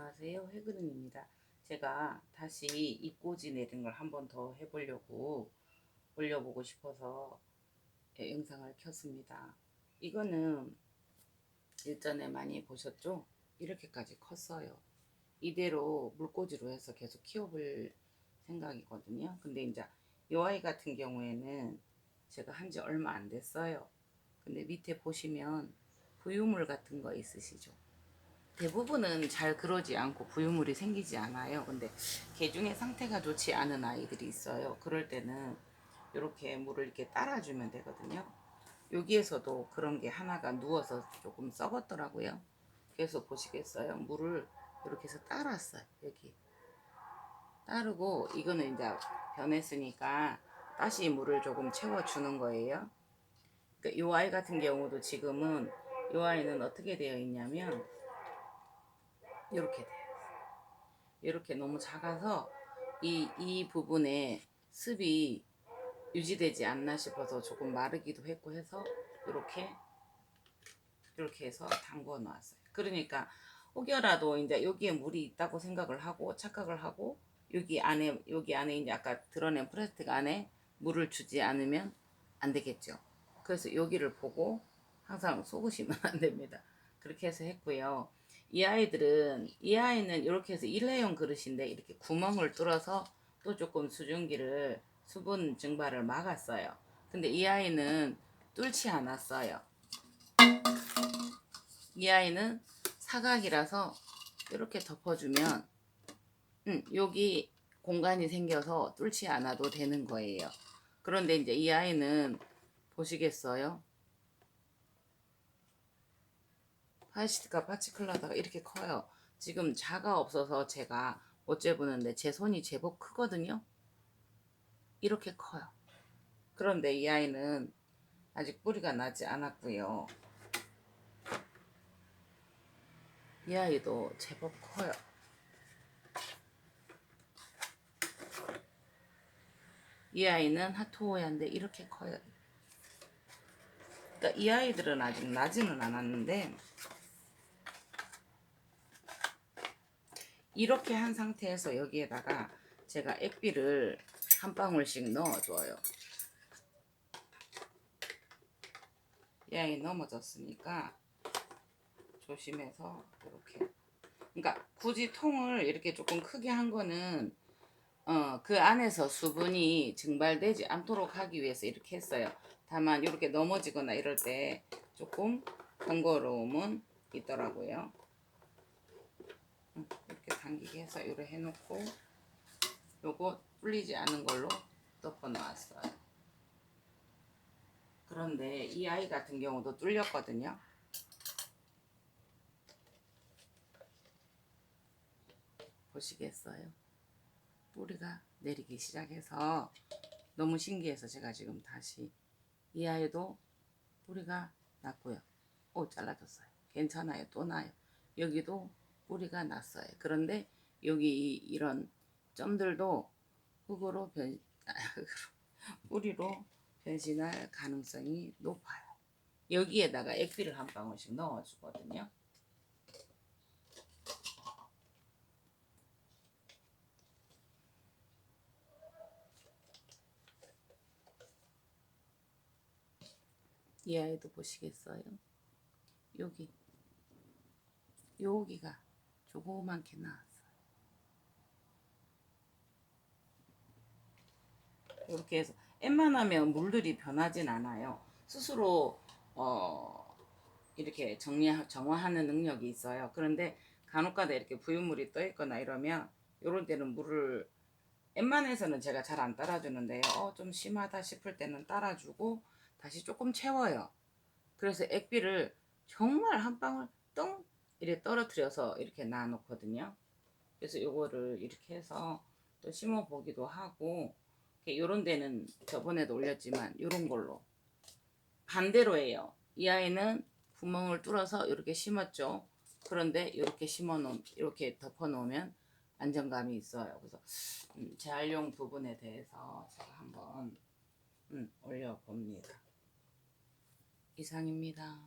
안녕하세요. 해그른입니다. 제가 다시 잎꽂이 내린 걸 한 번 더 해보려고 올려보고 싶어서 영상을 켰습니다. 이거는 일전에 많이 보셨죠? 이렇게까지 컸어요. 이대로 물꽂이로 해서 계속 키워볼 생각이거든요. 근데 이제 이 아이 같은 경우에는 제가 한지 얼마 안 됐어요. 근데 밑에 보시면 부유물 같은 거 있으시죠? 대부분은 잘 그러지 않고 부유물이 생기지 않아요. 근데 개 중에 상태가 좋지 않은 아이들이 있어요. 그럴 때는 이렇게 물을 이렇게 따라주면 되거든요. 여기에서도 그런 게 하나가 누워서 조금 썩었더라고요. 그래서 보시겠어요? 물을 이렇게 해서 따랐어요. 여기 따르고 이거는 이제 변했으니까 다시 물을 조금 채워주는 거예요. 그러니까 이 아이 같은 경우도 지금은 이 아이는 어떻게 되어 있냐면 이렇게 돼요. 이렇게 너무 작아서 이 부분에 습이 유지되지 않나 싶어서 조금 마르기도 했고 해서 이렇게 해서 담궈 놨어요. 그러니까 혹여라도 이제 여기에 물이 있다고 생각을 하고 착각을 하고 여기 안에 이제 아까 드러낸 플라스틱 안에 물을 주지 않으면 안 되겠죠. 그래서 여기를 보고 항상 속으시면 안 됩니다. 그렇게 해서 했고요. 이 아이는 이렇게 해서 일회용 그릇인데 이렇게 구멍을 뚫어서 또 조금 수증기를 수분 증발을 막았어요. 근데 이 아이는 뚫지 않았어요. 이 아이는 사각이라서 이렇게 덮어주면 여기 공간이 생겨서 뚫지 않아도 되는 거예요. 그런데 이제 이 아이는 보시겠어요? 플라스틱과 파치클라다가 이렇게 커요. 지금 자가 없어서 제가 못 재보는데 제 손이 제법 크거든요. 이렇게 커요. 그런데 이 아이는 아직 뿌리가 나지 않았고요. 이 아이도 제법 커요. 이 아이는 하토오야인데 이렇게 커요. 그러니까 이 아이들은 아직 나지는 않았는데 이렇게 한 상태에서 여기에다가 제가 액비를 한 방울씩 넣어줘요. 이 아이 넘어졌으니까 조심해서 이렇게. 그러니까 굳이 통을 이렇게 조금 크게 한 거는 그 안에서 수분이 증발되지 않도록 하기 위해서 이렇게 했어요. 다만 이렇게 넘어지거나 이럴 때 조금 번거로움은 있더라고요. 이렇게 당기게 해서 이렇게 해놓고 요거 뚫리지 않은 걸로 덮어 놨어요. 그런데 이 아이 같은 경우도 뚫렸거든요. 보시겠어요? 뿌리가 내리기 시작해서 너무 신기해서 제가 지금 다시 이 아이도 뿌리가 났고요. 오, 잘라졌어요. 괜찮아요. 또 나요. 여기도 뿌리가 났어요. 그런데 여기 이런 점들도 흙으로 뿌리로 변신할 가능성이 높아요. 여기에다가 액비를 한 방울씩 넣어주거든요. 이 아이도 보시겠어요? 여기가 조그맣게 나왔어요. 이렇게 해서 웬만하면 물들이 변하진 않아요. 스스로 이렇게 정화하는 능력이 있어요. 그런데 간혹가다 이렇게 부유물이 떠 있거나 이러면 이런 때는 물을 웬만해서는 제가 잘 안 따라주는데요. 좀 심하다 싶을 때는 따라주고 다시 조금 채워요. 그래서 액비를 정말 한 방울 똥 이렇게 떨어뜨려서 이렇게 놔 놓거든요. 그래서 요거를 이렇게 해서 또 심어 보기도 하고, 요런 데는 저번에도 올렸지만 요런 걸로 반대로 해요. 이 아이는 구멍을 뚫어서 이렇게 심었죠. 그런데 이렇게 이렇게 덮어 놓으면 안정감이 있어요. 그래서 재활용 부분에 대해서 제가 한번 올려봅니다. 이상입니다.